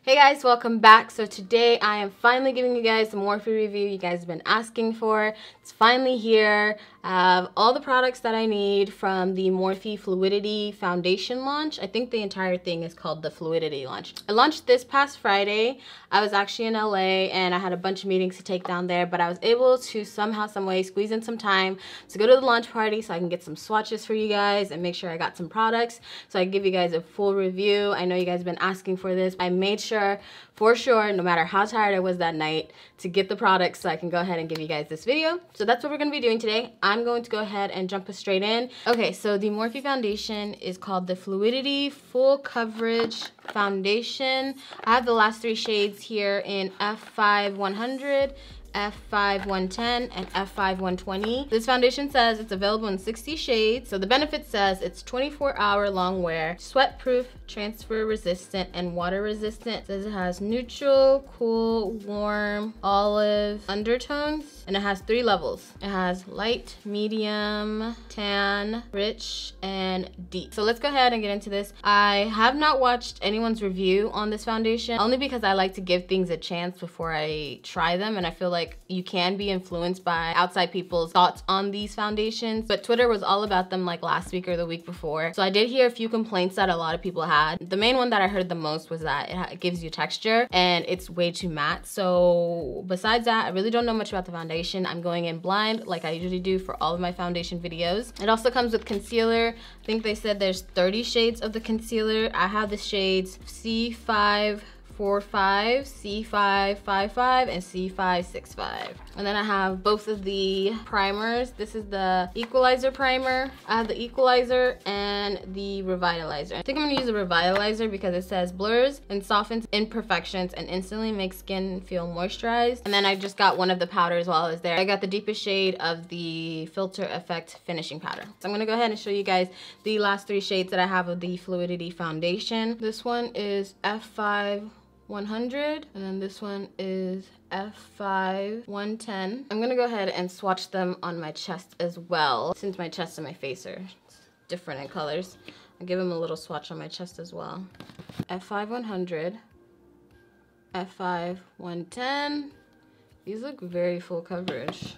Hey guys, welcome back. So today I am finally giving you guys the Morphe review you guys have been asking for. It's finally here. I have all the products that I need from the Morphe Fluidity Foundation launch. I think the entire thing is called the Fluidity launch. I launched this past Friday. I was actually in LA and I had a bunch of meetings to take down there, but I was able to somehow, some way squeeze in some time to go to the launch party so I can get some swatches for you guys and make sure I got some products so I can give you guys a full review. I know you guys have been asking for this. I made sure, for sure, no matter how tired I was that night, to get the products so I can go ahead and give you guys this video. So that's what we're going to be doing today. I'm going to go ahead and jump straight in. Okay, so the Morphe Foundation is called the Fluidity Full Coverage Foundation. I have the last three shades here in F5 100, F5 110, and F5 120. This foundation says it's available in 60 shades. So the benefit says it's 24-hour long wear, sweat proof, transfer resistant, and water resistant. It says it has neutral, cool, warm, olive undertones, and it has 3 levels. It has light, medium, tan, rich, and deep. So let's go ahead and get into this. I have not watched anyone's review on this foundation, only because I like to give things a chance before I try them, and I feel like you can be influenced by outside people's thoughts on these foundations. But Twitter was all about them like last week or the week before. So I did hear a few complaints that a lot of people had. The main one that I heard the most was that it gives you texture and it's way too matte. So besides that, I really don't know much about the foundation. I'm going in blind like I usually do for all of my foundation videos. It also comes with concealer. I think they said there's 30 shades of the concealer. I have the shades C545, C555, and C565. And then I have both of the primers. This is the Equalizer Primer. I have the Equalizer and the Revitalizer. I think I'm gonna use the Revitalizer because it says blurs and softens imperfections and instantly makes skin feel moisturized. And then I just got one of the powders while I was there. I got the deepest shade of the Filter Effect Finishing Powder. So I'm gonna go ahead and show you guys the last 3 shades that I have of the Fluidity Foundation. This one is F5 100, and then this one is F5 110. I'm gonna go ahead and swatch them on my chest as well, since my chest and my face are different in colors. I'll give them a little swatch on my chest as well. F5 100, F5 110. These look very full coverage.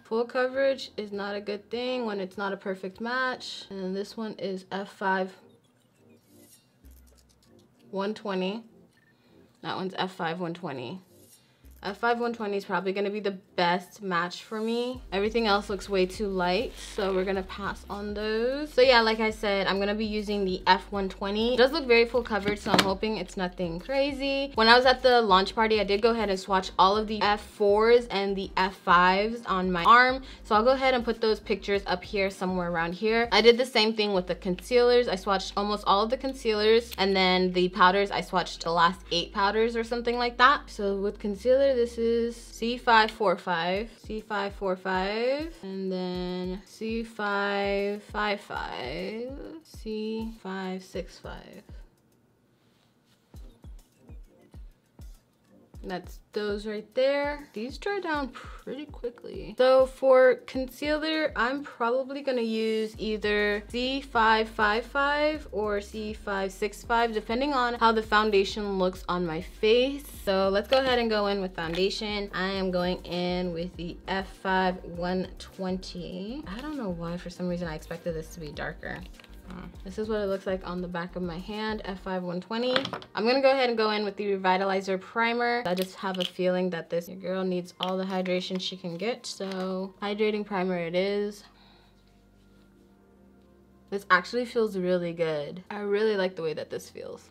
Full coverage is not a good thing when it's not a perfect match. And then this one is F5 120. That one's F5 120. F5 120 is probably gonna be the best match for me. Everything else looks way too light, so we're gonna pass on those. So yeah, like I said, I'm gonna be using the F120. It does look very full coverage, so I'm hoping it's nothing crazy. When I was at the launch party, I did go ahead and swatch all of the F4s and the F5s on my arm. So I'll go ahead and put those pictures up here somewhere around here. I did the same thing with the concealers. I swatched almost all of the concealers, and then the powders, I swatched the last 8 powders or something like that. So with concealer, this is C545, C545, and then C555, C565. That's those right there. These dry down pretty quickly. So for concealer, I'm probably gonna use either C555 or C565, depending on how the foundation looks on my face. So let's go ahead and go in with foundation. I am going in with the F5 120. I don't know why, for some reason I expected this to be darker. This is what it looks like on the back of my hand, F5 120. I'm gonna go ahead and go in with the Revitalizer Primer. I just have a feeling that this girl needs all the hydration she can get, so hydrating primer it is. This actually feels really good. I really like the way that this feels.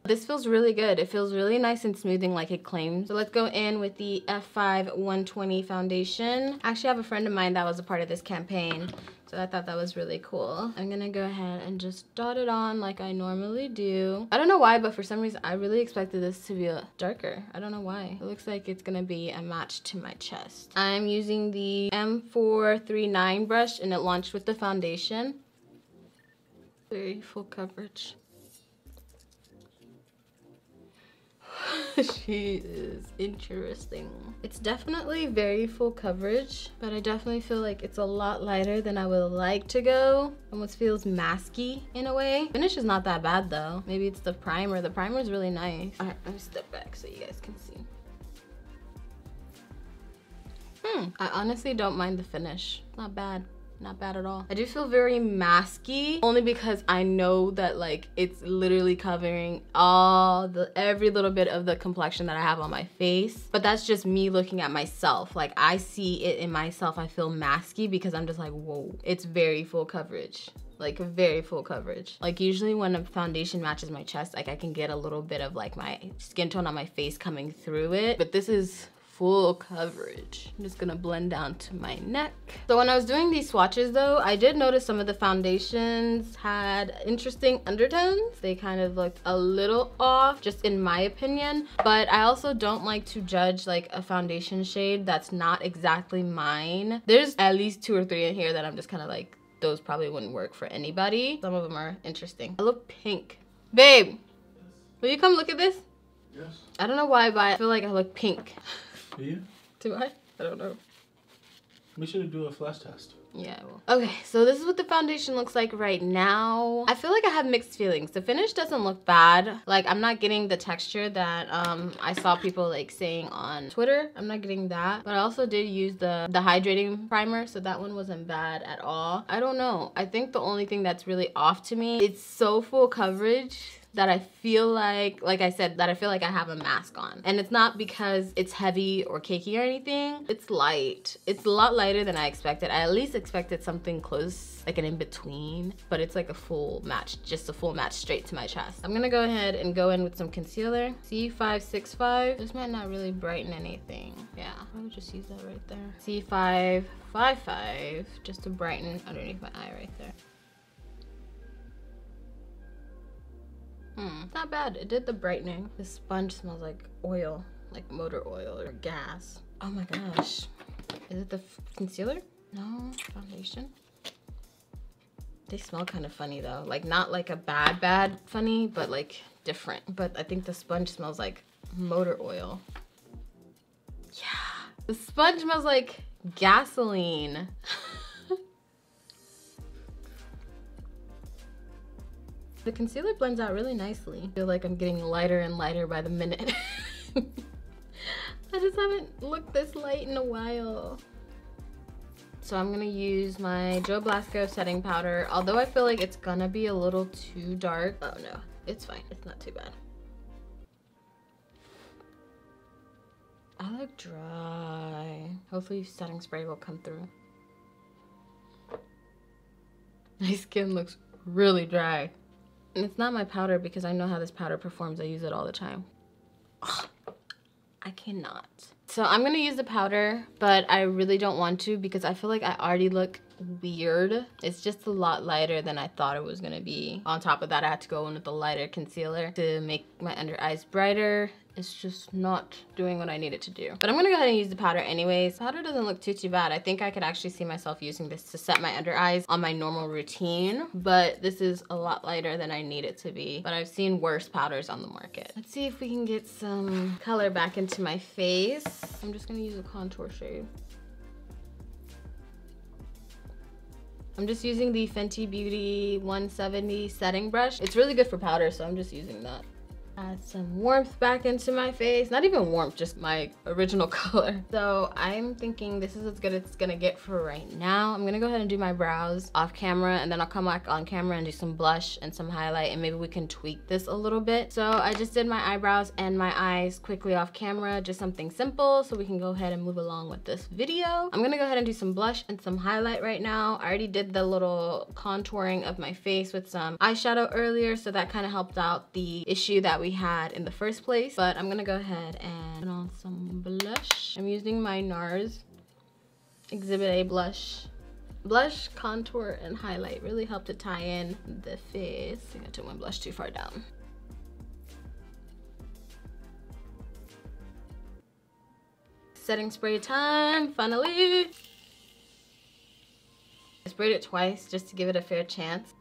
This feels really good. It feels really nice and smoothing like it claims. So let's go in with the F5 120 foundation. I actually have a friend of mine that was a part of this campaign, so I thought that was really cool. I'm gonna go ahead and just dot it on like I normally do. I don't know why, but for some reason I really expected this to be darker. I don't know why. It looks like it's gonna be a match to my chest. I'm using the M439 brush, and it launched with the foundation. Very full coverage. She is interesting. It's definitely very full coverage, but I definitely feel like it's a lot lighter than I would like to go. Almost feels masky in a way. Finish is not that bad though. Maybe it's the primer. The primer is really nice. All right, let me step back so you guys can see. I honestly don't mind the finish. Not bad. Not bad at all. I do feel very masky only because I know that like it's literally covering every little bit of the complexion that I have on my face. But that's just me looking at myself. Like I see it in myself. I feel masky because I'm just like, whoa, it's very full coverage. Like very full coverage. Like usually when a foundation matches my chest, like I can get a little bit of like my skin tone on my face coming through it. But this is full coverage. I'm just gonna blend down to my neck. So when I was doing these swatches though, I did notice some of the foundations had interesting undertones. They kind of looked a little off, just in my opinion. But I also don't like to judge like a foundation shade that's not exactly mine. There's at least 2 or 3 in here that I'm just kind of like, those probably wouldn't work for anybody. Some of them are interesting. I look pink. Babe, will you come look at this? Yes. I don't know why, but I feel like I look pink. Do you? Do I? I don't know. We should do a flash test. Yeah, I will. Okay, so this is what the foundation looks like right now. I feel like I have mixed feelings. The finish doesn't look bad. Like, I'm not getting the texture that I saw people like saying on Twitter. I'm not getting that. But I also did use the hydrating primer, so that one wasn't bad at all. I don't know. I think the only thing that's really off to me, it's so full coverage that I feel like I said, that I feel like I have a mask on. And it's not because it's heavy or cakey or anything. It's light. It's a lot lighter than I expected. I at least expected something close, like an in-between, but it's like a full match, just a full match straight to my chest. I'm gonna go ahead and go in with some concealer. C565. This might not really brighten anything. Yeah, I would just use that right there. C555, just to brighten underneath my eye right there. Not bad. It did the brightening. This sponge smells like oil, like motor oil or gas. Oh my gosh. Is it the concealer? No, foundation. They smell kind of funny though. Like not like a bad funny, but like different. But I think the sponge smells like motor oil. Yeah. The sponge smells like gasoline. The concealer blends out really nicely. I feel like I'm getting lighter and lighter by the minute. I just haven't looked this light in a while. So I'm gonna use my Joe Blasco setting powder. Although I feel like it's gonna be a little too dark. Oh no, it's fine, it's not too bad. I look dry. Hopefully setting spray will come through. My skin looks really dry. And it's not my powder because I know how this powder performs. I use it all the time. Ugh, I cannot. So I'm gonna use the powder, but I really don't want to because I feel like I already look weird. It's just a lot lighter than I thought it was gonna be. On top of that, I had to go in with a lighter concealer to make my under eyes brighter. It's just not doing what I need it to do. But I'm gonna go ahead and use the powder anyways. Powder doesn't look too bad. I think I could actually see myself using this to set my under eyes on my normal routine, but this is a lot lighter than I need it to be. But I've seen worse powders on the market. Let's see if we can get some color back into my face. I'm just gonna use a contour shade. I'm just using the Fenty Beauty 170 setting brush. It's really good for powder, so I'm just using that. Add some warmth back into my face. Not even warmth, just my original color. So I'm thinking this is as good as it's gonna get for right now. I'm gonna go ahead and do my brows off camera, and then I'll come back on camera and do some blush and some highlight, and maybe we can tweak this a little bit. So I just did my eyebrows and my eyes quickly off camera, just something simple so we can go ahead and move along with this video. I'm gonna go ahead and do some blush and some highlight right now. I already did the little contouring of my face with some eyeshadow earlier, so that kind of helped out the issue that we had in the first place. But I'm gonna go ahead and put on some blush. I'm using my NARS Exhibit A blush. Blush, contour, and highlight really help to tie in the face. I think I took my blush too far down. Setting spray time, finally. I sprayed it twice just to give it a fair chance.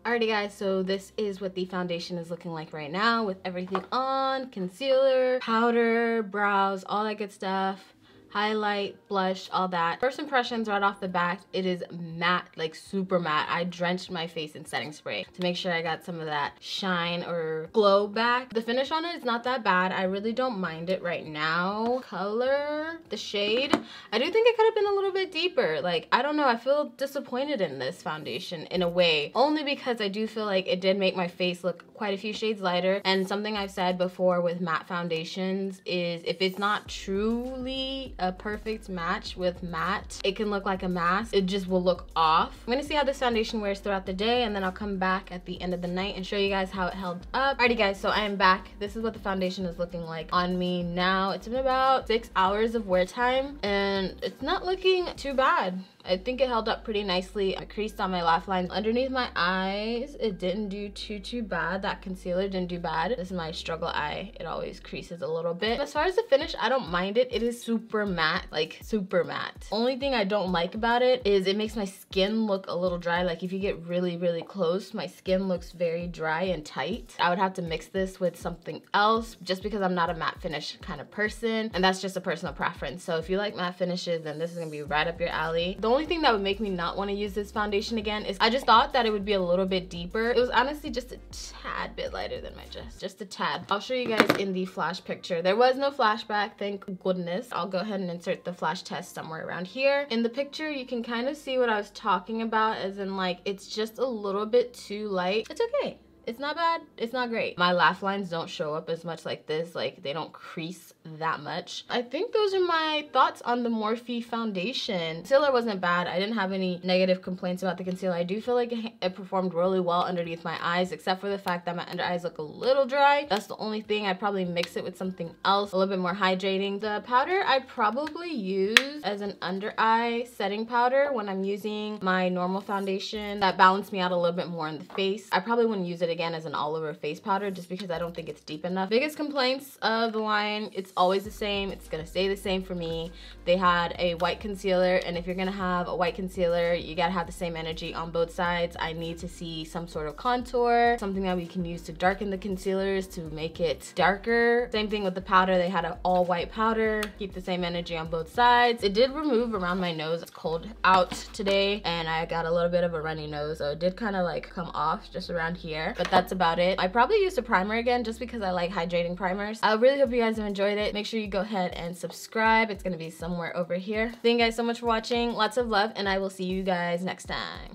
I Alrighty guys, so this is what the foundation is looking like right now with everything on, concealer, powder, brows, all that good stuff. Highlight, blush, all that. First impressions right off the bat, it is matte, like super matte. I drenched my face in setting spray to make sure I got some of that shine or glow back. The finish on it is not that bad. I really don't mind it right now. Color, the shade, I do think it could have been a little bit deeper. Like, I don't know, I feel disappointed in this foundation in a way, only because I do feel like it did make my face look quite a few shades lighter. And something I've said before with matte foundations is if it's not truly a perfect match with matte, it can look like a mask. It just will look off. I'm gonna see how this foundation wears throughout the day, and then I'll come back at the end of the night and show you guys how it held up. Alrighty guys, so I am back. This is what the foundation is looking like on me now. It's been about 6 hours of wear time and it's not looking too bad. I think it held up pretty nicely. I creased on my laugh lines underneath my eyes. It didn't do too bad. That concealer didn't do bad. This is my struggle eye. It always creases a little bit. As far as the finish, I don't mind it. It is super matte, like super matte. Only thing I don't like about it is it makes my skin look a little dry. Like if you get really close, my skin looks very dry and tight. I would have to mix this with something else just because I'm not a matte finish kind of person, and that's just a personal preference. So if you like matte finishes, then this is gonna be right up your alley. The only thing that would make me not want to use this foundation again is I just thought that it would be a little bit deeper. It was honestly just a tad bit lighter than my chest, just a tad. I'll show you guys in the flash picture. There was no flashback, thank goodness. I'll go ahead and insert the flash test somewhere around here. In the picture, you can kind of see what I was talking about, as in like, it's just a little bit too light. It's okay. It's not bad, it's not great. My laugh lines don't show up as much like this, like they don't crease that much. I think those are my thoughts on the Morphe foundation. Concealer wasn't bad. I didn't have any negative complaints about the concealer. I do feel like it performed really well underneath my eyes, except for the fact that my under eyes look a little dry. That's the only thing. I'd probably mix it with something else, a little bit more hydrating. The powder I'd probably use as an under eye setting powder when I'm using my normal foundation. That balanced me out a little bit more in the face. I probably wouldn't use it again as an all over face powder just because I don't think it's deep enough. Biggest complaints of the line, it's always the same. It's gonna stay the same for me. They had a white concealer, and if you're gonna have a white concealer, you gotta have the same energy on both sides. I need to see some sort of contour, something that we can use to darken the concealers to make it darker. Same thing with the powder. They had an all white powder, keep the same energy on both sides. It did remove around my nose. It's cold out today and I got a little bit of a runny nose, so it did kind of like come off just around here, but that's about it. I probably used a primer again just because I like hydrating primers. I really hope you guys have enjoyed it. Make sure you go ahead and subscribe. It's gonna be somewhere over here. Thank you guys so much for watching. Lots of love, and I will see you guys next time.